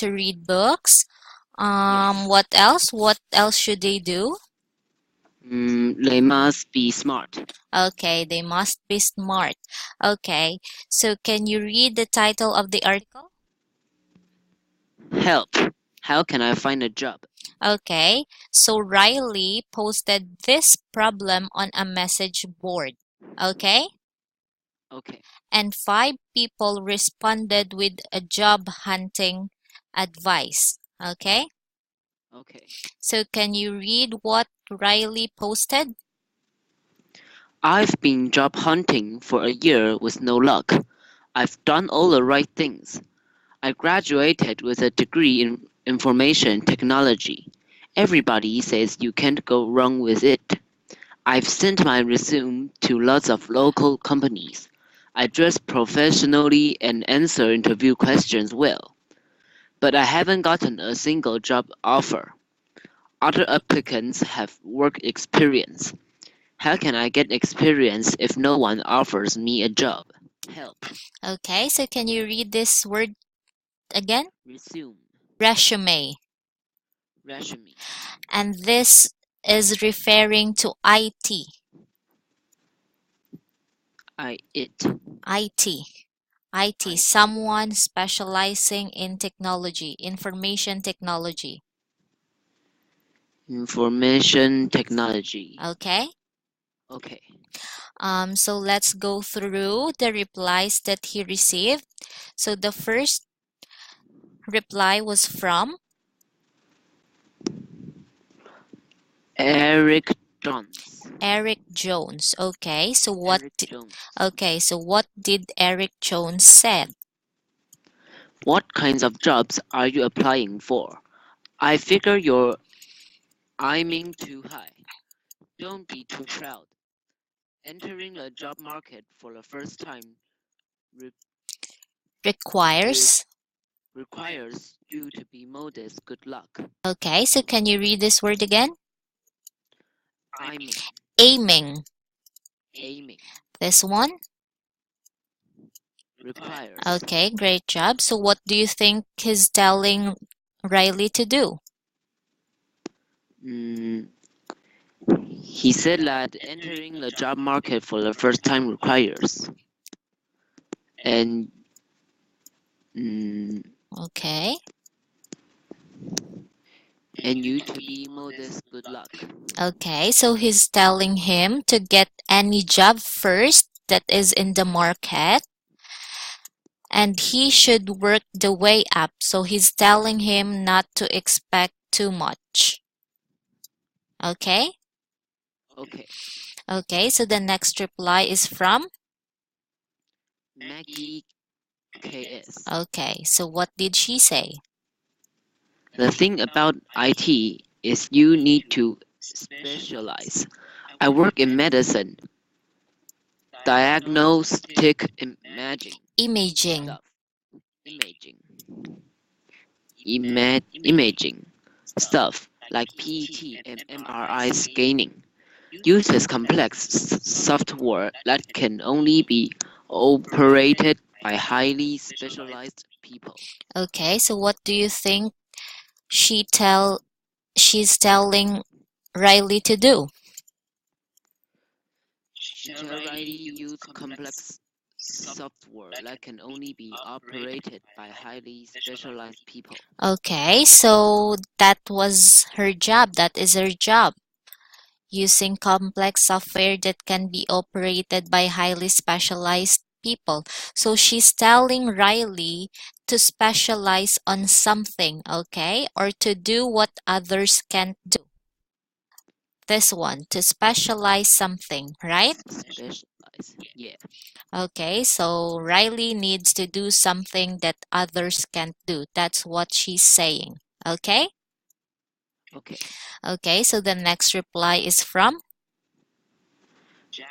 to read books. Yes. What else? What else should they do? They must be smart. Okay, they must be smart. Okay, so can you read the title of the article? Help. How can I find a job? Okay, so Riley posted this problem on a message board. Okay, Okay. and 5 people responded with a job hunting advice. Okay, Okay. so can you read what Riley posted? I've been job hunting for a year with no luck. I've done all the right things. I graduated with a degree in information technology. Everybody says you can't go wrong with it. I've sent my resume to lots of local companies. I dress professionally and answer interview questions well. But I haven't gotten a single job offer. Other applicants have work experience. How can I get experience if no one offers me a job? Help. Okay, so can you read this word again? Resume. Resume. Resume. And this is referring to IT. It. IT. IT, someone specializing in technology, information technology. Information technology. Okay? Okay. So let's go through the replies that he received. So the first reply was from Eric Jones. Eric Jones. Okay, so Eric Jones. what did Eric Jones said? What kinds of jobs are you applying for? I figure you're aiming too high. Don't be too proud. Entering the job market for the first time re- Requires. requires you to be modest. Good luck. Okay, so can you read this word again? Aiming. Aiming. Aiming. This one? Requires. Okay, great job. So what do you think he's telling Riley to do? He said that entering the job market for the first time requires and Okay. and you to be modest. Good luck. Okay, so he's telling him to get any job first that is in the market and he should work the way up. So he's telling him not to expect too much. Okay? Okay. Okay, so the next reply is from? Maggie KS. Okay, so what did she say? The thing about IT is you need to specialize. I work in medicine, diagnostic Imaging. stuff, imaging stuff like PET and MRI scanning. Uses complex software that can only be operated by highly specialized people. Okay, so what do you think she's telling Riley to do? She already use complex software that can only be operated by highly specialized people. Okay, so that was her job. That is her job. Using complex software that can be operated by highly specialized people. So she's telling Riley to specialize on something, okay? Or to do what others can't do. This one, to specialize something, right? Specialize, yeah. Okay, so Riley needs to do something that others can't do. That's what she's saying. Okay? Okay. Okay, so the next reply is from?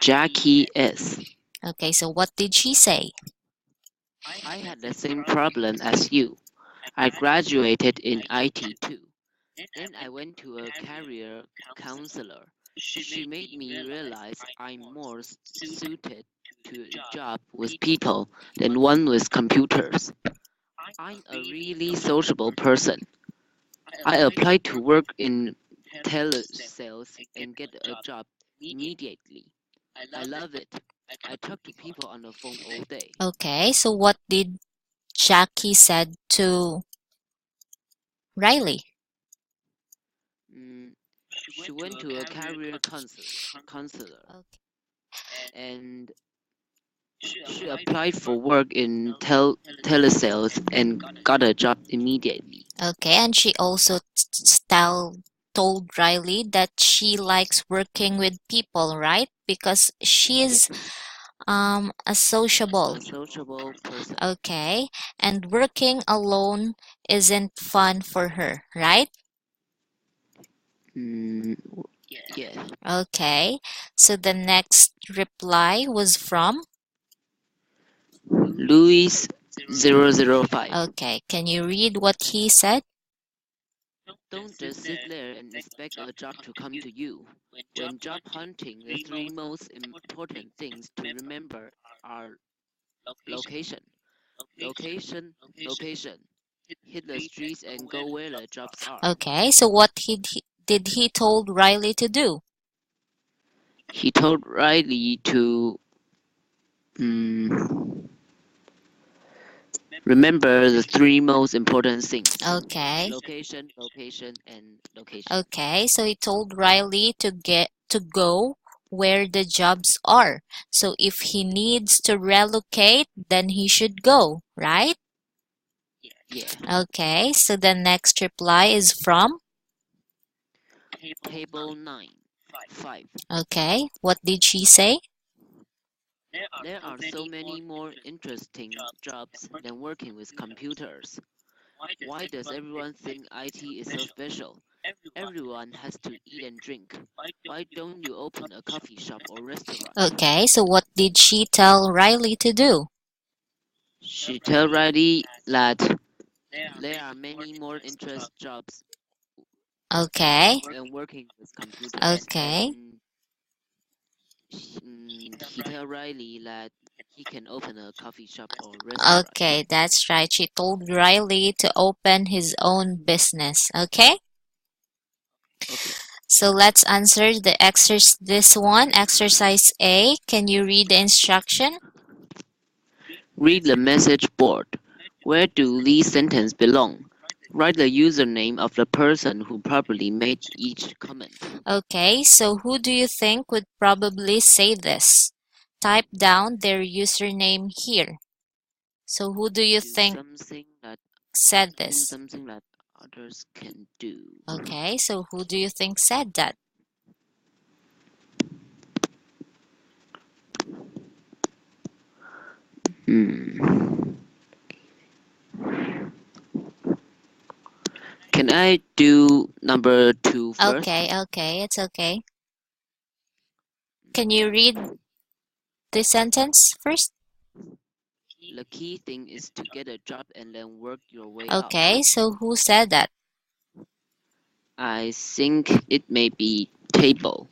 Jackie S. Okay, so what did she say? I had the same problem as you. I graduated in IT too. Then I went to a career counselor. She made me realize I'm more suited to a job with people than one with computers. I'm a really sociable person. I applied to work in telesales and get a job immediately. I love it. I talk to people on the phone all day. Okay, so what did Jackie said to Riley? Mm, she went to a career counselor Okay. and she applied for work in telesales and got a job immediately. Okay, and she also told Riley that she likes working with people, right? Because she's Yes, a sociable. a sociable person. Okay, and working alone isn't fun for her, right? Mm, yes. Okay, so the next reply was from. Louis 005. Okay, can you read what he said? Don't just sit there and expect a job to come to you. When job hunting, the three most important things to remember are location, location, location. Hit the streets and go where the jobs are. Okay, so what did he told Riley to do? He told Riley to mm, remember the three most important things: Okay. location, location, and location. Okay, so he told Riley to go where the jobs are. So if he needs to relocate, then he should go, right? Yeah. Okay, so the next reply is from. Table 9. 5. Okay, what did she say? There are so many more interesting jobs than working with computers. Why does everyone think IT is so special? Everyone has to eat and drink. Why don't you open a coffee shop or restaurant? Okay, so what did she tell Riley to do? She told Riley that there are many more interest jobs Okay, than working with computers, okay, and he told Riley that he can open a coffee shop or restaurant. okay, that's right. She told Riley to open his own business. Okay? Okay. So let's answer the exercise. This one, exercise A. Can you read the instruction? Read the message board. Where do these sentences belong? Write the username of the person who probably made each comment. Okay, so who do you think would probably say this? Type down their username here. So who do you Do think something that said do this? something that others can do. Okay, so who do you think said that? Hmm. Can I do number two first? Okay, okay, it's okay. Can you read the sentence first? The key thing is to get a job and then work your way up. Okay, so who said that? I think it may be table.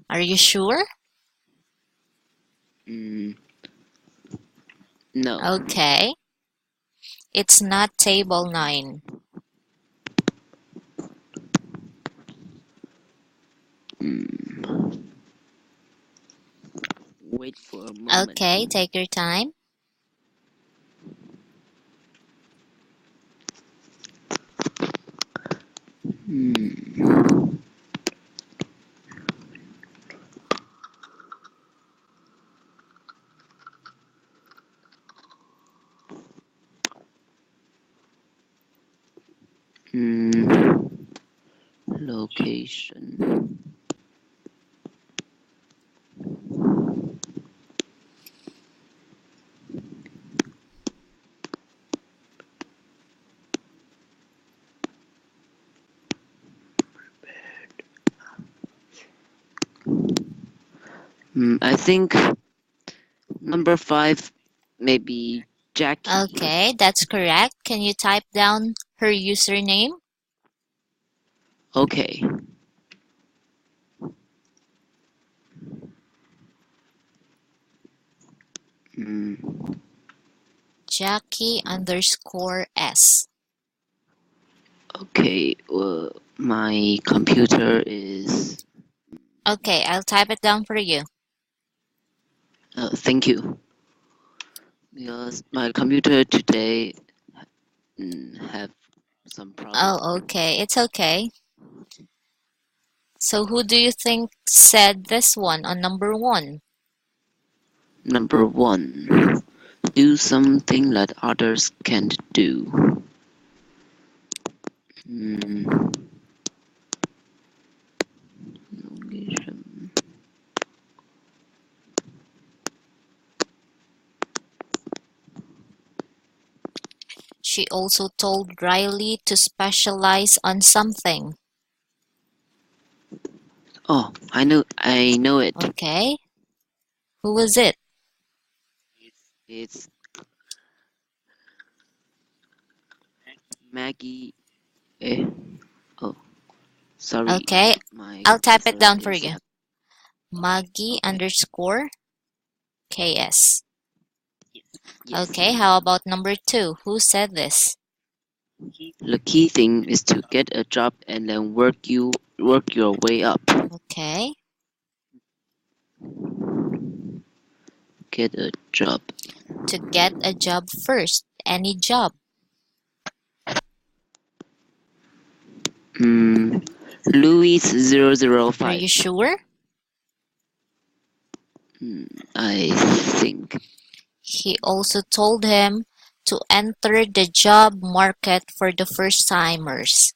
Are you sure? Mm, no. Okay, it's not table 9. Mm, wait for a moment. Okay, take your time. Hmm. Hmm. Location. I think number 5 may be Jackie. Okay, that's correct. Can you type down her username? Okay. Hmm. Jackie underscore S. Okay, my computer is. Okay, I'll type it down for you. Thank you. Because my computer today have some problem. Oh, okay. It's okay. So who do you think said this one on number one? Number one, do something that others can't do. Mm, She also told Riley to specialize on something. oh, I know it. Okay. Who was it? It's Maggie. Eh, oh, sorry, Okay, my I'll type it cursor down for is you. Maggie okay. underscore KS. Yes. Okay, how about number two? Who said this? The key thing is to get a job and then work your way up. Okay. Get a job. To get a job first. Any job. Louis Are you 005. sure? I think. He also told him to enter the job market for the first timers.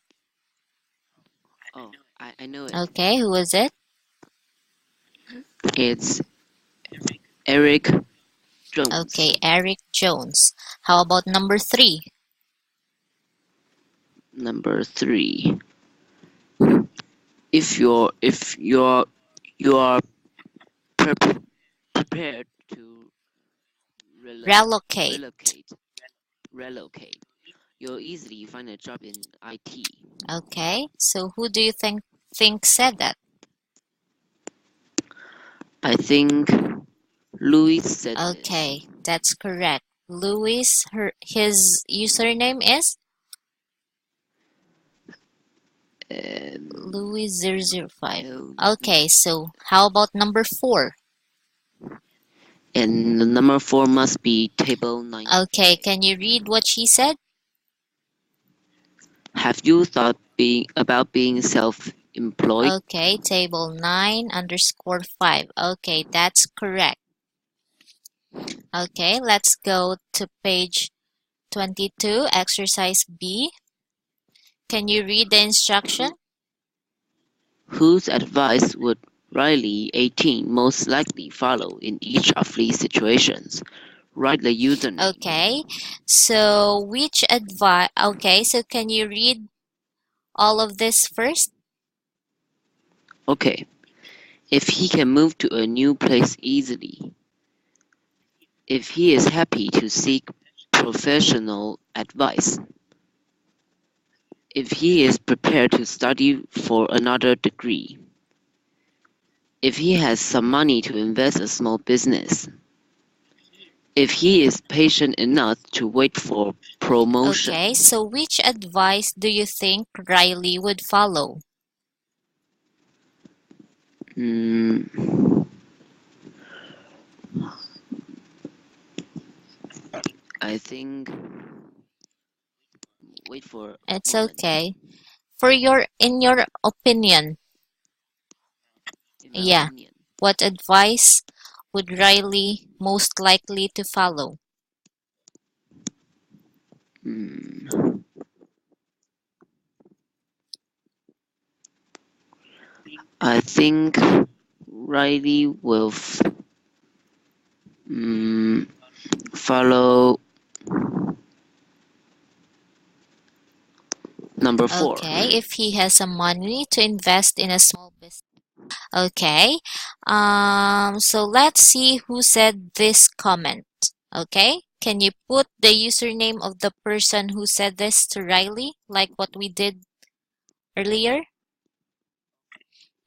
Oh, I know it. Okay, who was it? It's Eric Jones. Okay, Eric Jones. How about number three? Number three. If you're prepared to Relocate. relocate relocate, you'll easily find a job in IT. Okay, so who do you think said that? I think Louis said this. Okay, that's correct. Louis, his username is Um, Louis005. L Okay, so how about number four? and the number four must be table Okay, 9. can you read what she said? Have you thought about being self-employed? Okay, table 9 underscore 5. Okay, that's correct. Okay, let's go to page 22, exercise B. Can you read the instruction? Who, whose advice would Riley, 18, most likely follow in each of these situations? Write the username. Okay, so which advice? Okay, so can you read all of this first? Okay, if he can move to a new place easily, if he is happy to seek professional advice, if he is prepared to study for another degree, if he has some money to invest a small business, if he is patient enough to wait for Okay, promotion. so which advice do you think Riley would follow? Mm, I think wait for a It's moment. okay. In your opinion, In my yeah, opinion, what advice would Riley most likely to follow? mm, I think Riley will mm, follow number 4. Okay, if he has some money to invest in a small business. Okay, so let's see who said this comment. Okay, can you put the username of the person who said this to Riley, like what we did earlier?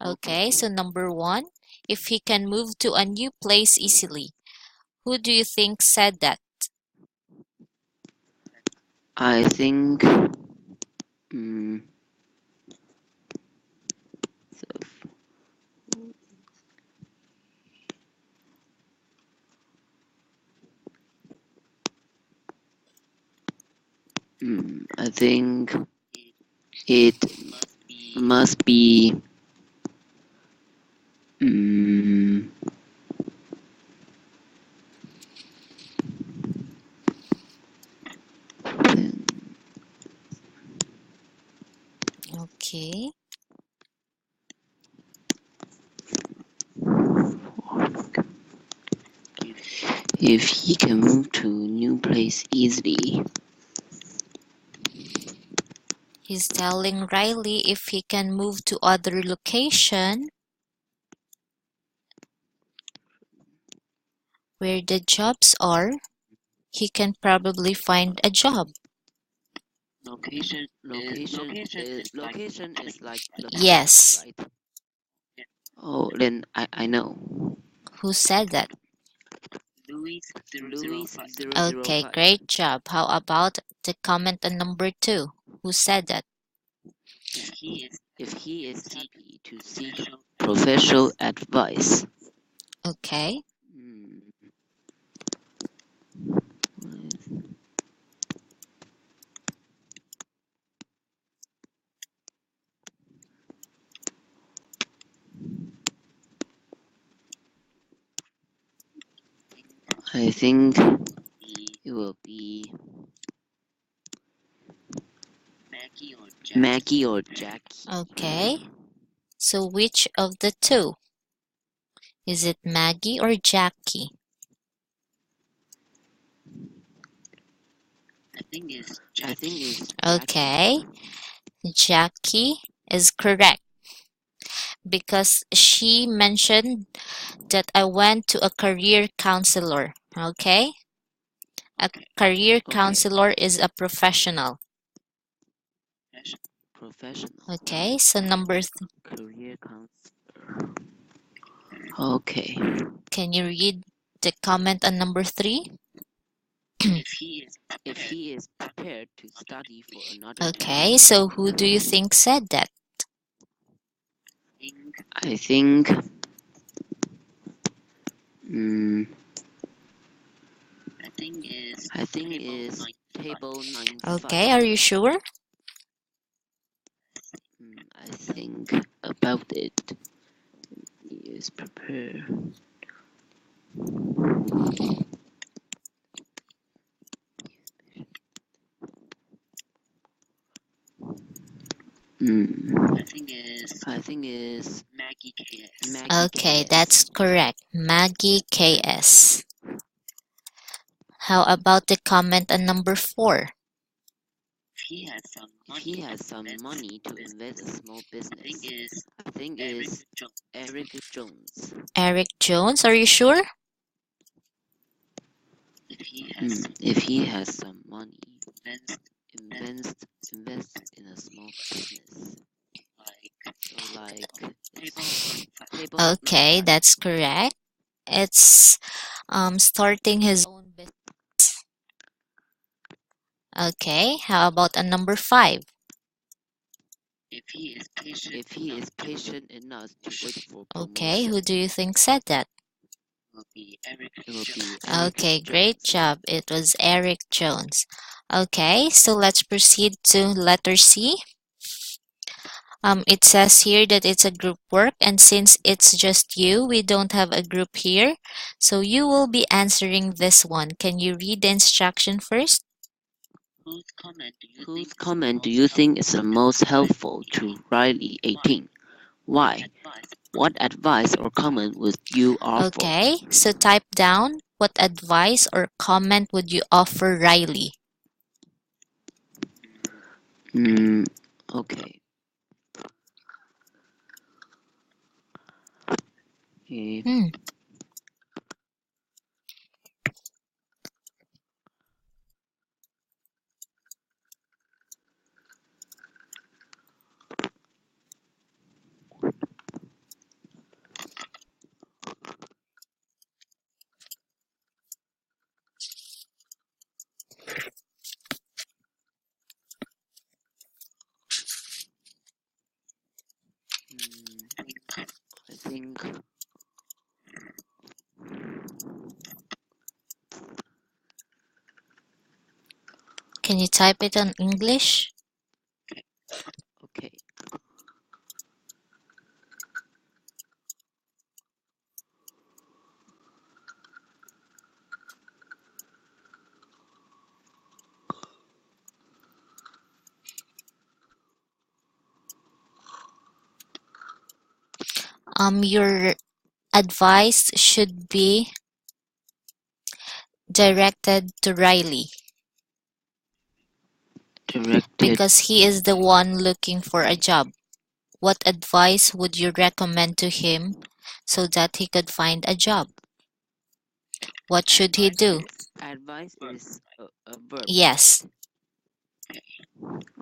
Okay. Okay, so number one, if he can move to a new place easily. Who do you think said that? I think mm, so, I think it must be mm, Okay. if he can move to new place easily. He's telling Riley if he can move to other location where the jobs are, he can probably find a job. Location is like the place, Yes. right? Oh, then I know. Who said that? Louis zero zero Okay, five. great job. How about the comment on number 2? Who said that? If he is happy to seek professional advice. Okay. Hmm, I think it will be Maggie or Jackie. Okay. So which of the two? Is it Maggie or Jackie? I think it's Jackie. Okay. Jackie is correct because she mentioned that I went to a career counselor. Okay? A career Okay, counselor is a professional. professional. Okay, so number Career counselor. Okay. can you read the comment on number 3? If he is prepared to study for another Okay, test, so who do you think said that? I think mm, I think is table 95. Okay, are you sure? I think about it. He is prepared. I think is Maggie Okay, KS. that's correct. Maggie KS. How about the comment on number 4? If he has some money to invest a small business, I think is Eric Jones. Eric Jones, are you sure? If he has some money, invest in a small business. So like it's table Okay, 95. that's correct. It's starting his own business. Okay, how about a number 5? If he is patient enough to wait for Okay, who promotion, do you think said that? it will be Eric Okay, great Jones. job. It was Eric Jones. Okay, so let's proceed to letter C. It says here that it's a group work, and since it's just you, we don't have a group here. So you will be answering this one. Can you read the instruction first? Whose comment do you think is the most helpful to Riley 18? Why? What advice or comment would you offer? Okay, so type down what advice or comment would you offer Riley? Mm, okay. If, Hmm. think Can you type it in English? okay. Your advice should be directed to Riley Directed. because he is the one looking for a job. What advice would you recommend to him so that he could find a job? What should he do? Advice is a verb, right? Yes.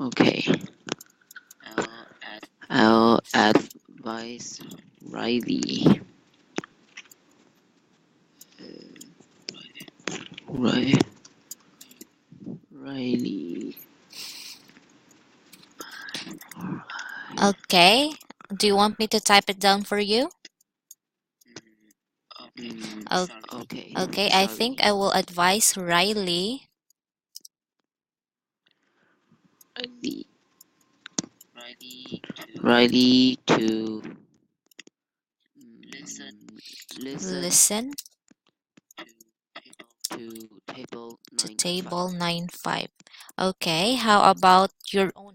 Okay. I'll advise Riley. Right. Riley. Okay. Do you want me to type it down for you? O- Okay. Okay, I Sorry. think I will advise Riley Riley. Riley to listen listen to table to 95. table 95. Okay, how about your own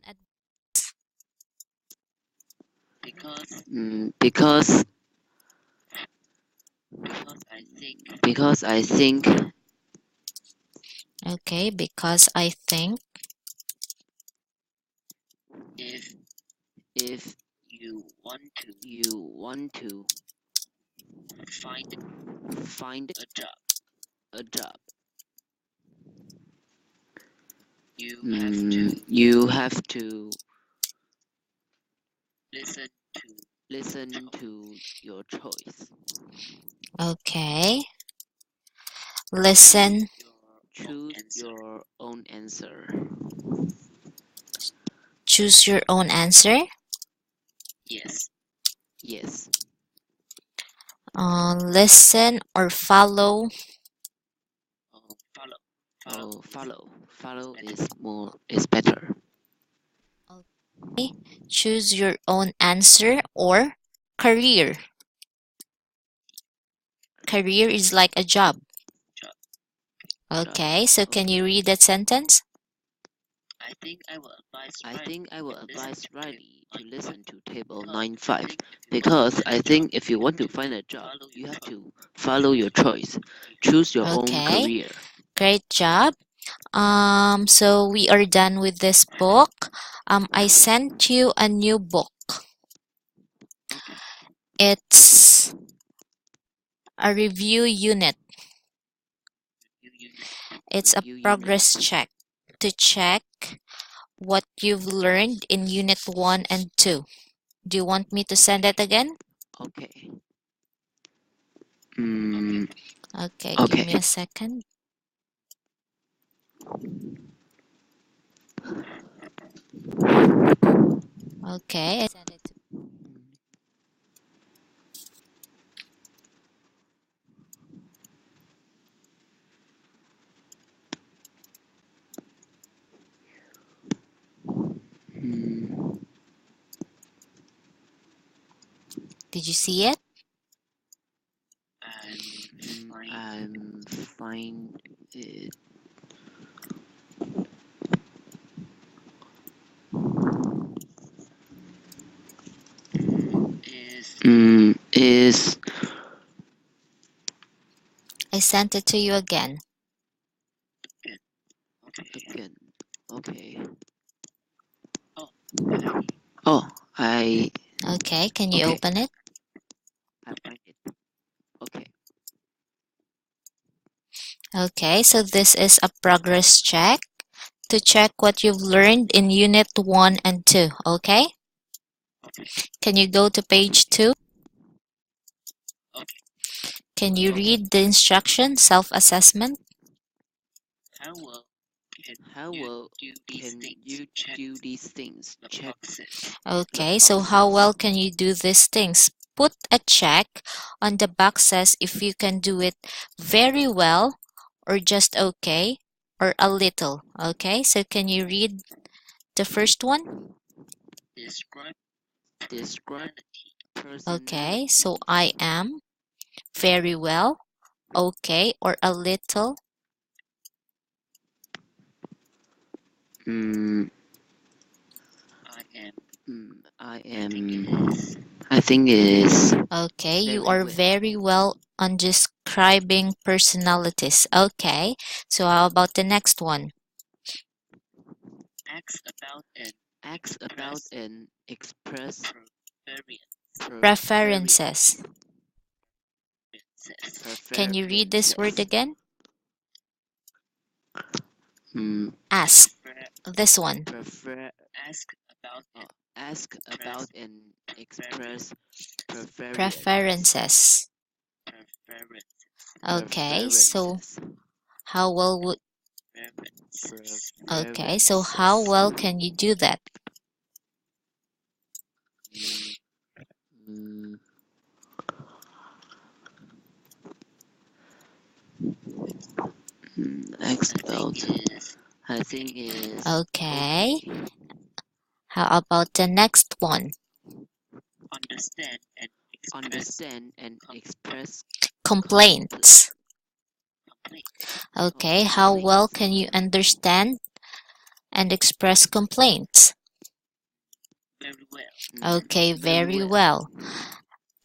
Because I think Okay, because I think if you want to find a job, you have to listen to your choice. okay. Listen, Choose your own answer. choose your own answer. Yes. Listen or follow. Oh, follow. Follow is better. Okay. Choose your own answer or career. Career is like a job. Job. Okay, so can you Okay. read that sentence? I think I will advise Riley to listen to table 95 because I think if you want to find a job, you have to follow your choice. Choose your own Okay, career. great job. So we are done with this book. I sent you a new book. It's a review unit. It's a Review unit. progress check to check what you've learned in Unit 1 and 2. Do you want me to send it again? Okay. Mm, Okay, give okay. me a second. Okay, I sent it to Mm, Did you see it? I'm fine. It is I sent it to you again. again. Okay. Oh, Okay, can you okay. open it? I find it. Okay. Okay, so this is a progress check to check what you've learned in Unit 1 and 2. Okay? Can you go to page 2? Can you read the instruction, self-assessment? How well can you do these things? Check the Okay, so how boxes. well can you do these things? put a check on the boxes if you can do it very well or just okay or a little. Okay, so can you read the first one? Describe Okay, personality. so I am very well, okay, or a little. Mm, I am. I think is Okay, you very are well. very well on describing personalities. Okay, so how about the next one? Ask about and express Preferences. preference. Can you read this word Preferences. again? Mm, Ask. This one. prefer. Oh, ask about and express preference. Preferences. Okay, so Preferences. how well would okay, so how Preferences. well can you do that? Mm, mm, ask about. I think is Okay, okay. how about the next one? Understand and express compl- Complaints. Okay, how well complaints. can you understand and express complaints? Okay, Very very well. well.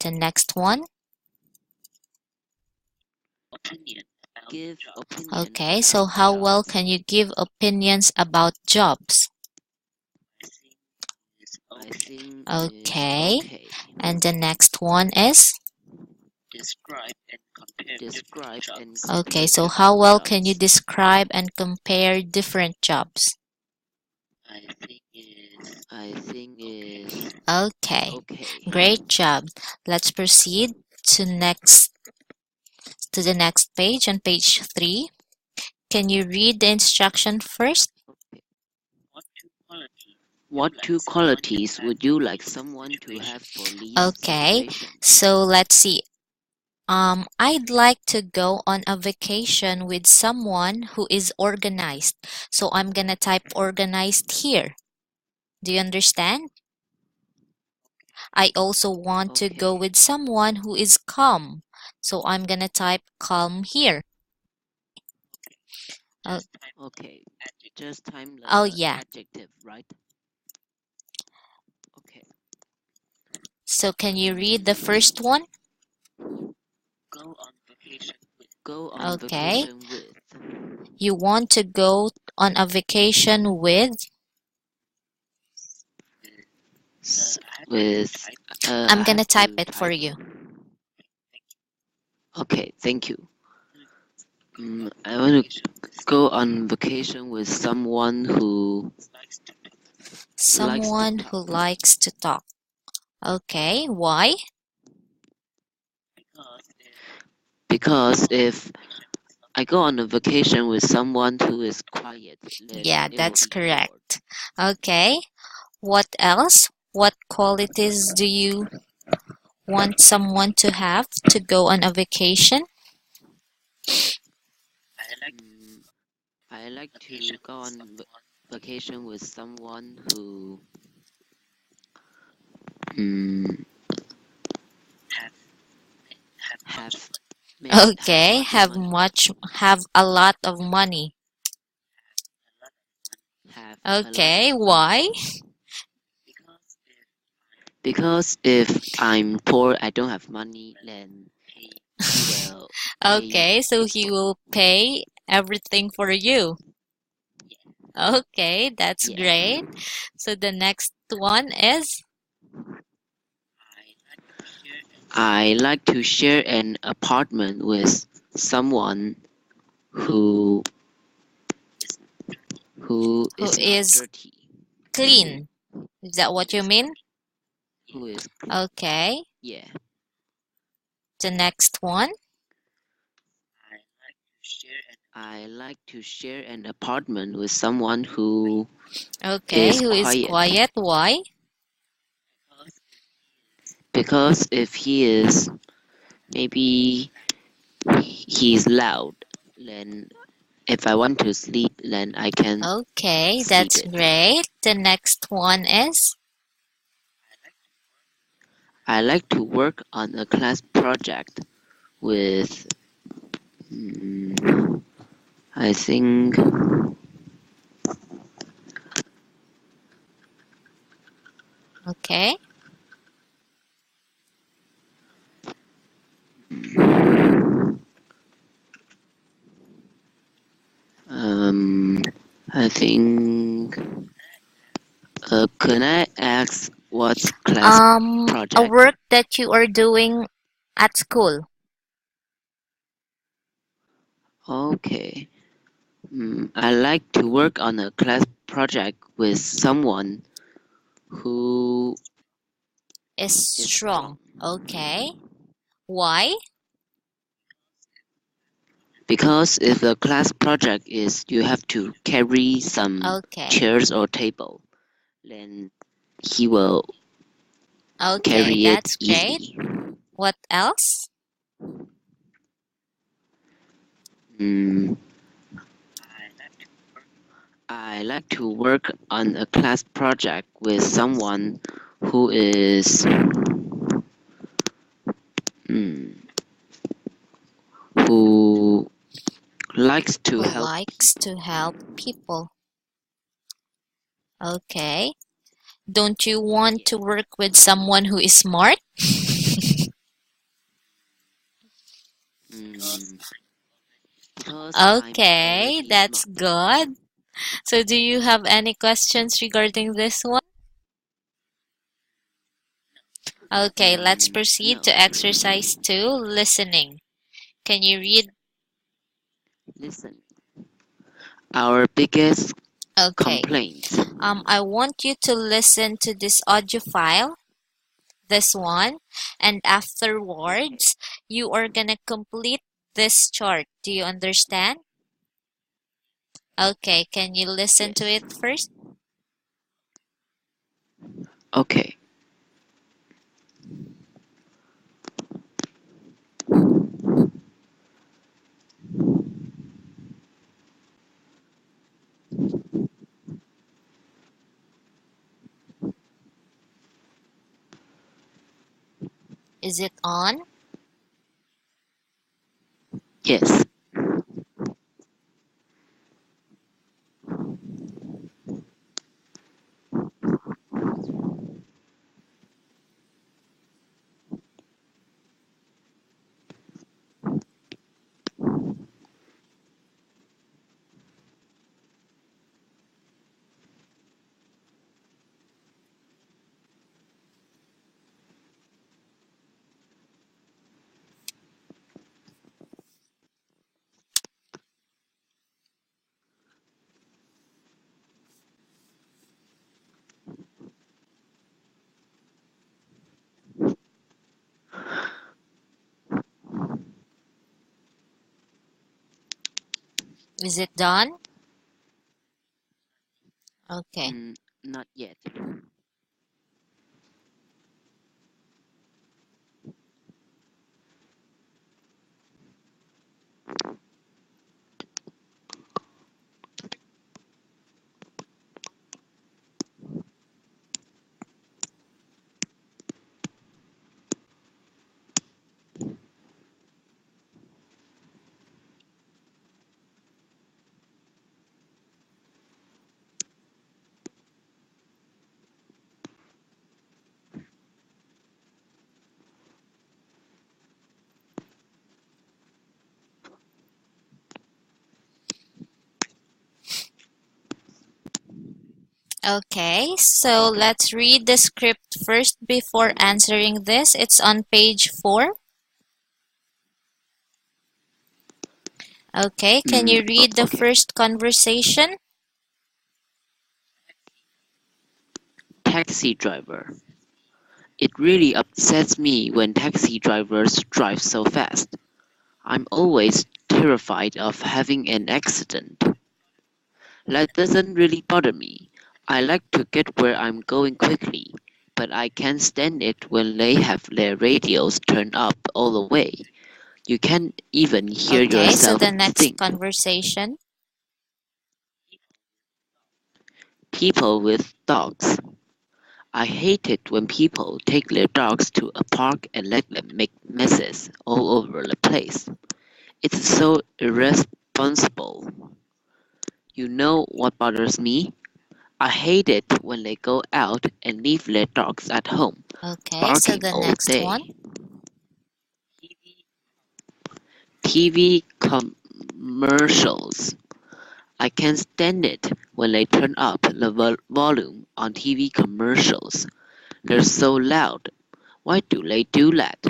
The next one. Give opinion Okay, about so how well jobs. can you give opinions about jobs? I think is Okay, okay. and the next one is? Describe and Okay, compare so how different well can you jobs. describe and compare different jobs? I think is Okay, okay. great job. Let's proceed to the next page on page 3. Can you read the instruction first? Okay. What two qualities would you like someone to have for lease Okay, separation? so let's see. I'd like to go on a vacation with someone who is organized. So I'm gonna type organized here. Do you understand? I also want to go Okay. with someone who is calm. So I'm gonna type calm here. Oh, Okay. Just time oh the yeah. adjective, right? Okay. So can you read the Mm, first one? go on Okay. vacation with. You want to go on a vacation with? With I'm I gonna have type to it for type. you. Okay, thank you. I want to go on vacation with someone who likes to Someone who talk. likes to talk. Okay, why? Because if I go on a vacation with someone who is quiet, then Yeah, it will that's be bored. correct. Okay, what else? What qualities do you want someone to have to go on a vacation? Mm, I like to go on vacation with someone who mm, have have Okay, much money. have a lot of money. Have a lot of Okay, money. why? Because if I'm poor, I don't have money, then he will pay Okay, so it he for me. will pay everything for you. Okay, that's Yeah. great. So the next one is I like to share an apartment with someone who who is not is dirty. clean. Is that what you mean? Who is Okay, yeah. the next one. I like to share an apartment with someone who Okay, is who is quiet. quiet? Why? because if he is maybe he's loud, then if I want to sleep, then I can Okay, sleep that's it. great. The next one is I like to work on a class project with, I think, okay. um, I think, can I ask what's class A project? work that you are doing at school. Okay. I like to work on a class project with someone who Is is strong. strong. Okay. Why? Because if the class project is you have to carry some Okay. chairs or table, then he will Okay, carry it that's great. easily. What else? Mm, I like to work on a class project with someone who is mm, who likes to Who help likes people. to help people. Okay. Don't you want to Yes. work with someone who is smart? Mm, because I'm Okay, already that's smart. good. So, do you have any questions regarding this one? Okay, let's proceed No. to exercise 2, listening. Can you read? Listen, our biggest Okay. complaint. I want you to listen to this audio file, this one, and Okay. afterwards, you are gonna complete this chart. Do you understand? Okay, can you listen to Yes. it first? Okay. Is it on? Yes. Is it done? Okay. Not yet. Okay, so let's read the script first before answering this. It's on page 4. Okay, can you read the Okay. first conversation? Taxi driver. It really upsets me when taxi drivers drive so fast. I'm always terrified of having an accident. That doesn't really bother me. I like to get where I'm going quickly, but I can't stand it when they have their radios turned up all the way. You can't even hear Okay, so yourself the next think. conversation. People with dogs. I hate it when people take their dogs to a park and let them make messes all over the place. It's so irresponsible. You know what bothers me? I hate it when they go out and leave their dogs at home, Okay, so barking the all next one. day. TV commercials. I can't stand it when they turn up the volume on TV commercials. They're so loud. Why do they do that?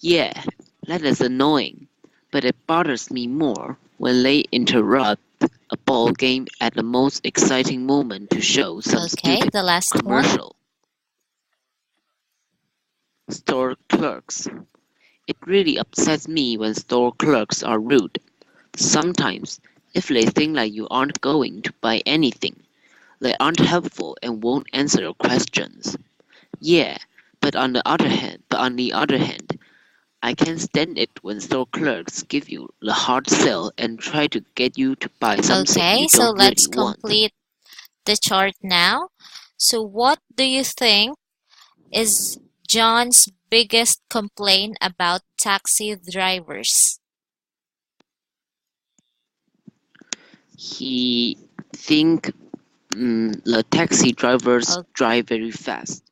Yeah, that is annoying, but it bothers me more when they interrupt a ball game at the most exciting moment to show some Okay, stupid the last one. commercial. Store clerks. It really upsets me when store clerks are rude. Sometimes, if they think that you aren't going to buy anything, they aren't helpful and won't answer your questions. Yeah, but on the other hand, I can't stand it when store clerks give you the hard sell and try to get you to buy something Okay, you so don't let's really want. complete the chart now. So, what do you think is John's biggest complaint about taxi drivers? He think the taxi drivers Okay, drive very fast.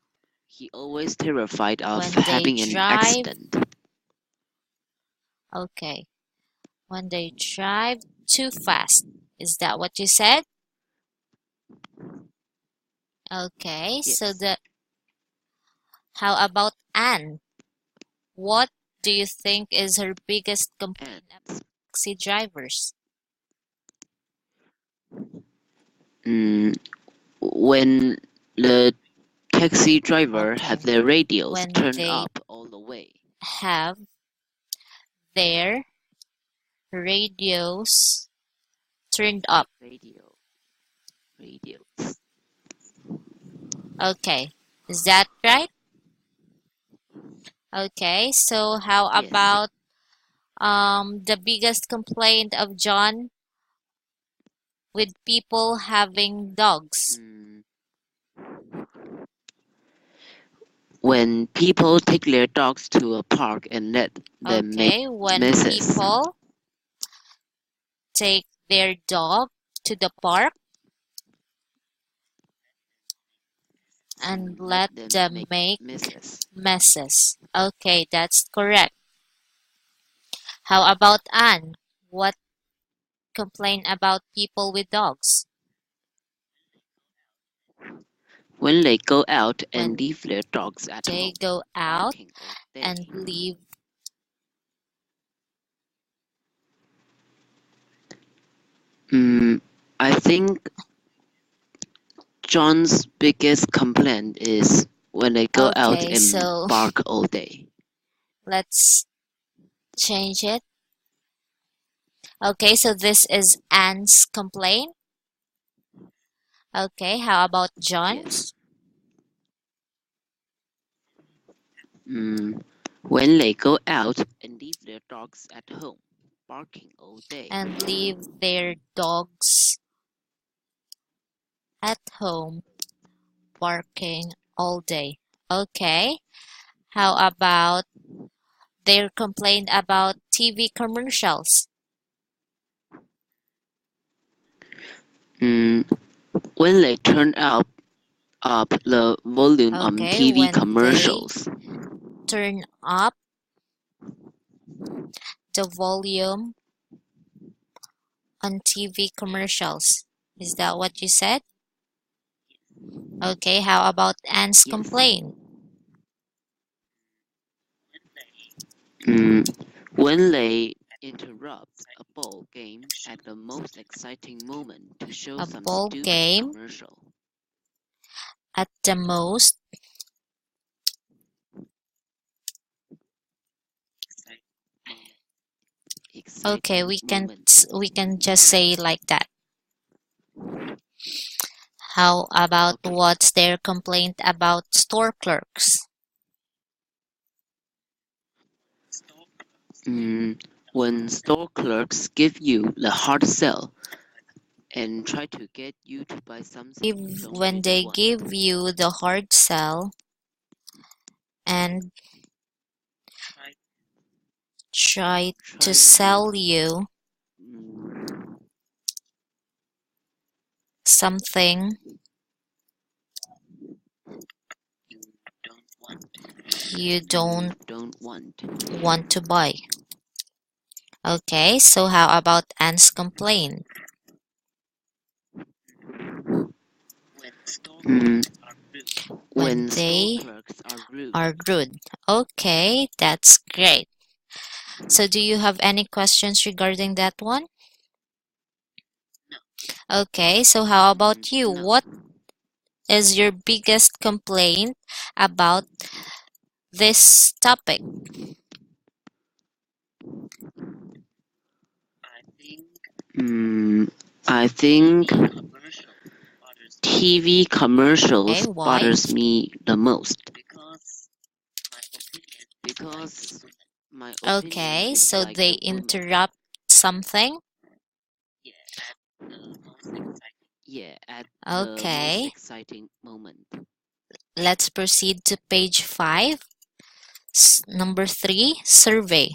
He always terrified of when they having an drive, accident. okay, when they drive too fast. Is that what you said? Okay, so Yes, the how about Anne? What do you think is her biggest and complaint about taxi drivers? mm, when the taxi driver have Okay, their radios when turned they up all the way. have their radios turned up. Radio, radios. Okay, is that right? Okay, so how Yes. about the biggest complaint of John with people having dogs? Mm, when people take their dogs to a park and let them make Okay, when messes people take their dog to the park and and let let them them make make messes. messes. Okay, that's correct. How about Anne? What complain about people with dogs When they go out and when leave their dogs at they home, go out barking all and day. leave? Mm, I think John's biggest complaint is when they go out Okay, and so bark all day. let's change it. Okay, so this is Anne's complaint. Okay, how about Yes. John's? Mm, when they go out and leave their dogs at home, barking all day. And leave their dogs at home barking all day. Okay, how about their complaint about TV commercials? Mm, when they turn up the volume on Okay, TV when they commercials. turn up the volume on TV commercials. Is that what you said? Okay, how about Anne's Yes. complaint? Mm, when they interrupt a ball game at the most exciting moment to show A some ball stupid game commercial. at the most. Okay, Exciting we can moment. we can just say like that. How about Okay. what's their complaint about store clerks? When store clerks give you the hard sell and try to get you to buy something you don't When really they want, give you the hard sell and try to try to sell you mm, something you you don't don't want. want to buy. Okay, so how about Anne's complaint? Mm, When when store they clerks are rude. are rude. Okay, that's great. So do you have any questions regarding that one? Okay, so how about you? No. What is your biggest complaint about this topic? Mm, I think TV Okay, commercials why? bothers me the most because my opinion Okay, is so like they the woman. interrupt something. Yeah, at the most Okay, exciting moment. let's proceed to page 5. Number 3, survey.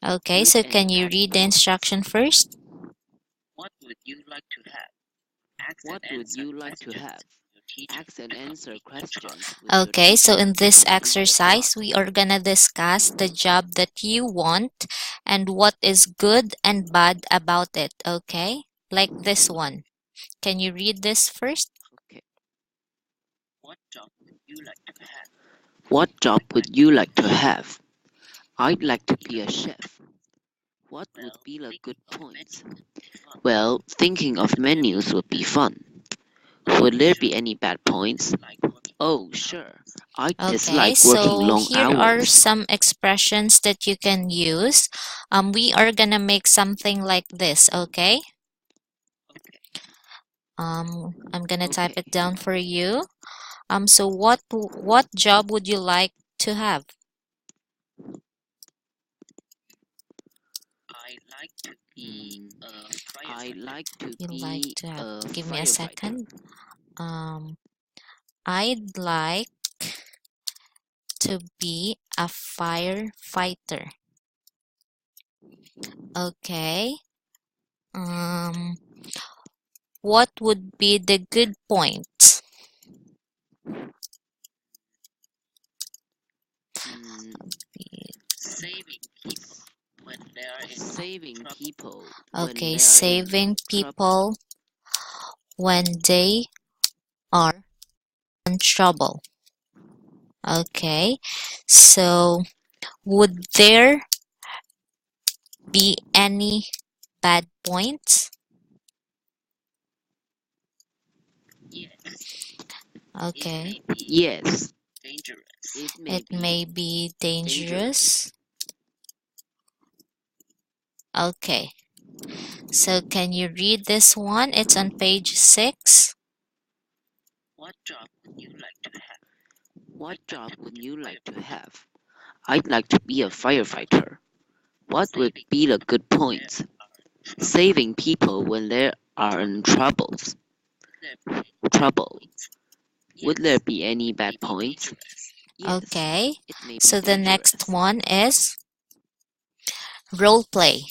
Okay, Good so and can you bad read the points. instruction first? What would you like to have? Ask and answer questions with your Okay, so teacher in to this complete the job. exercise, we are gonna discuss the job that you want and what is good and bad about it, okay? Like this one. Can you read this first? Okay. What job would you like to have? I'd like to be a chef. What would be the good points? Well, thinking of menus would be fun. Would there be any bad points? Oh, sure. I Okay, dislike working so long here are hours. some expressions that you can use. We are gonna make something like this, okay? I'm gonna type Okay. it down for you. So what job would you like to have? Mm, I like to You like be to have? a Give me a firefighter. second. Um, I'd like to be a firefighter. Okay. Um, what would be the good points? Mm, Be- saving people when Okay, they are in saving trouble. people when they are in trouble. Okay, so would there be any bad points? Okay, Yes, it may it be may be dangerous. dangerous. Okay, so can you read this one? It's on page 6. What job would you like to have? I'd like to be a firefighter. What would be the good points? Saving people when they are in trouble. Would there be any bad points? Yes, Okay, it may be so the next dangerous. one is role play.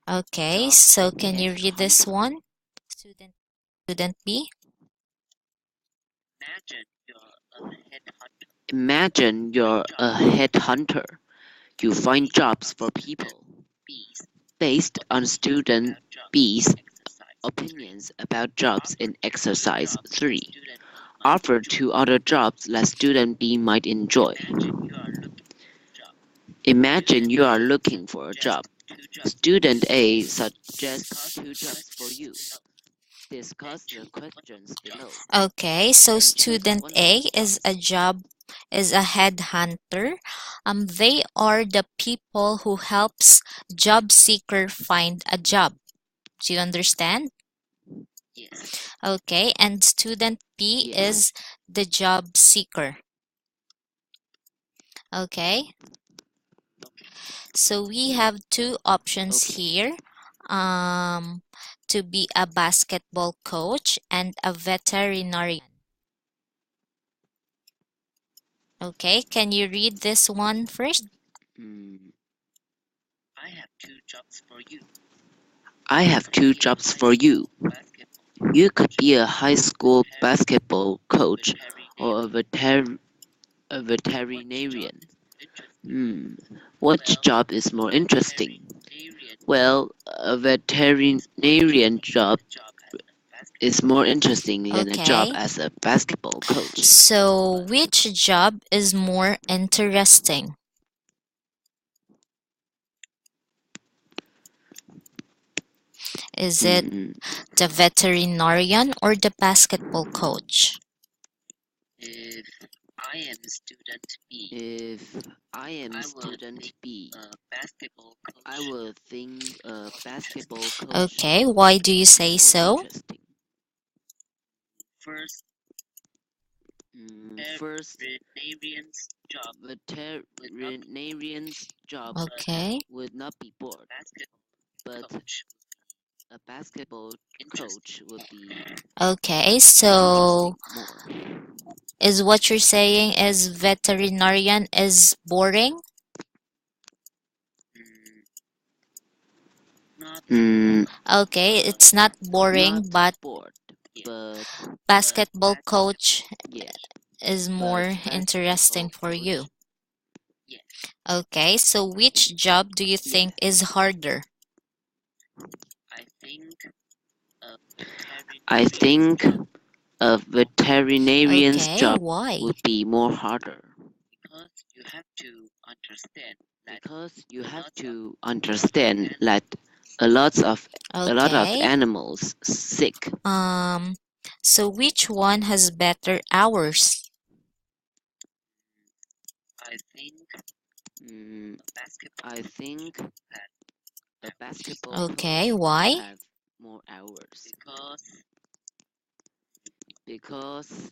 Okay, Job so can you read this headhunter. one? Student B. Imagine you're a headhunter. You find jobs for people based on student B's opinions about jobs in exercise 3. Offer two other jobs that student B might enjoy. Imagine you are looking for a job. Student A suggests two jobs for you. Discuss the questions below Okay, so and choose student one of A the is a jobs. job is a headhunter. They are the people who helps job seeker find a job. Do you understand? Okay, and student P Yes. is the job seeker. Okay, so we have two options Okay. here. Um, to be a basketball coach and a veterinarian. Okay, can you read this one first? Mm, I have two jobs for you. You could be a high school basketball coach or a veterinarian. Hmm. Which job is more interesting? Well, a veterinarian job is more interesting than a job Okay, as a basketball coach. so which job is more interesting? Is it Hmm. the veterinarian or the basketball coach? If I am student B, I will think a basketball coach Okay, why do you would be say more so? interesting. First, veterinarian's job Okay, would not be bored, but a basketball coach would be okay, so interesting more. is what you're saying is veterinarian is boring? Mm, Okay, it's not not boring, but bored, but basketball coach yes, is but more interesting basketball for you. coach, Okay, so which job do you think yes. is harder? I think a veterinarian's Okay, job why? would be more harder because you have to understand that a lot of Okay. animals sick. Um, so which one has better hours? Mm, I think a basketball Okay, coach will why? have more hours because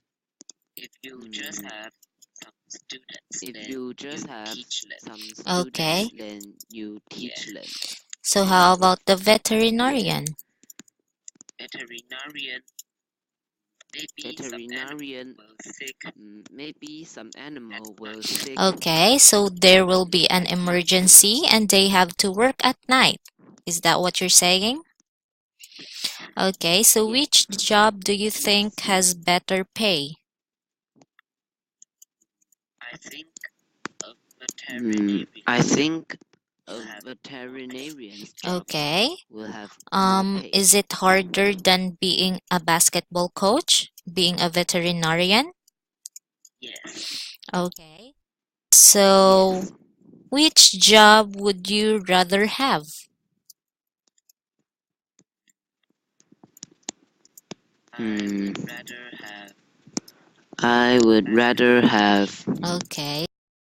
mm, if you just have some students, Okay. then you teach them. So how And about the yes, veterinarian? veterinarian, maybe some animal will sick. Okay, so there will be an emergency and they have to work at night. Is that what you're saying? Okay, so Yes, which job do you think yes. has better pay? I think a veterinarian's job Okay. will have more pay Is it harder than being a basketball coach? Being a veterinarian? Okay. So, yes. which job would you rather have? Hmm, I would rather have Okay.